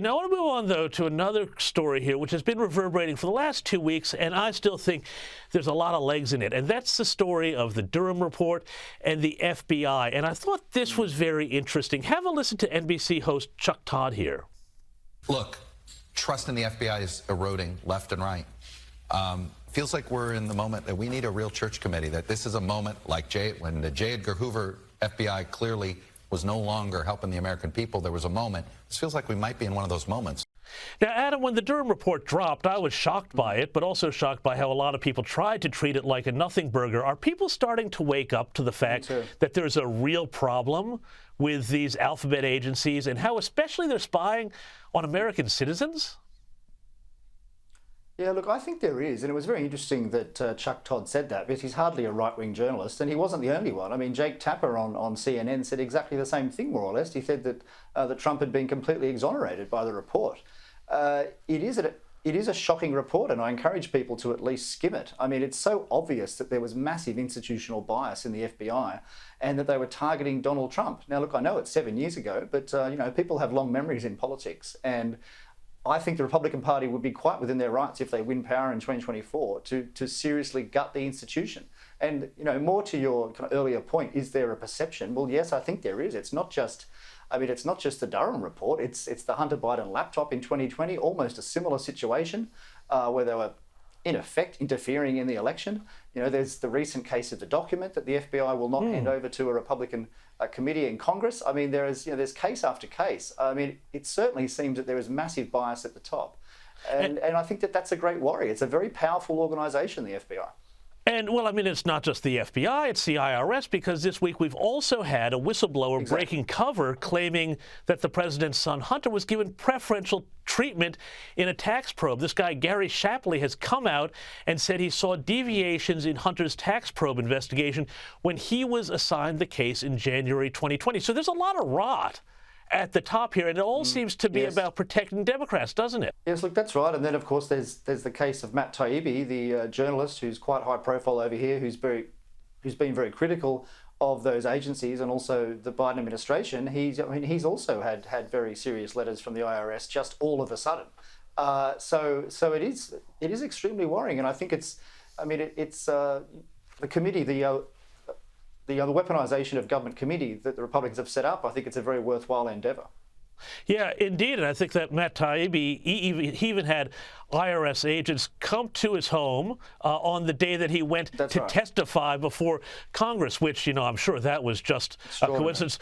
Now, I want to move on, though, to another story here, which has been reverberating for the last 2 weeks, and I still think there's a lot of legs in it. And that's the story of the Durham report and the FBI. And I thought this was very interesting. Have a listen to NBC host Chuck Todd here. Look, trust in the FBI is eroding left and right. Feels like we're in the moment that we need a real church committee, that this is a moment like when the J. Edgar Hoover FBI clearly was no longer helping the American people. There was a moment. This feels like we might be in one of those moments. Now, Adam, when the Durham report dropped, I was shocked by it, but also shocked by how a lot of people tried to treat it like a nothing burger. Are people starting to wake up to the fact that there's a real problem with these alphabet agencies and how especially they're spying on American citizens? Yeah, look, I think there is, and it was very interesting that Chuck Todd said that, because he's hardly a right-wing journalist, and he wasn't the only one. I mean, Jake Tapper on CNN said exactly the same thing, more or less. He said that Trump had been completely exonerated by the report. It is a shocking report, and I encourage people to at least skim it. I mean, it's so obvious that there was massive institutional bias in the FBI and that they were targeting Donald Trump. Now, look, I know it's 7 years ago, but, you know, people have long memories in politics, and I think the Republican Party would be quite within their rights if they win power in 2024 to seriously gut the institution. And, you know, more to your kind of earlier point, is there a perception? Well, yes, I think there is. It's not just, I mean, it's not just the Durham report. It's the Hunter Biden laptop in 2020, almost a similar situation where they were in effect interfering in the election. You know, there's the recent case of the document that the FBI will not hand over to a Republican committee in Congress. I mean, there's case after case. I mean, it certainly seems that there is massive bias at the top. And I think that that's a great worry. It's a very powerful organization, the FBI. And, well, I mean, it's not just the FBI, it's the IRS, because this week we've also had a whistleblower breaking cover claiming that the president's son, Hunter, was given preferential treatment in a tax probe. This guy, Gary Shapley, has come out and said he saw deviations in Hunter's tax probe investigation when he was assigned the case in January 2020. So there's a lot of rot at the top here, and it all seems to be about protecting Democrats, doesn't it? Yes, look, that's right. And then, of course, there's the case of Matt Taibbi, the journalist who's quite high profile over here, who's been very critical of those agencies and also the Biden administration. He's also had very serious letters from the IRS just all of a sudden. So it is extremely worrying, and I think it's the committee, the weaponization of government committee that the Republicans have set up. I think it's a very worthwhile endeavor. Yeah, indeed. And I think that Matt Taibbi, he even had IRS agents come to his home on the day that he went to testify before Congress, which, you know, I'm sure that was just a coincidence.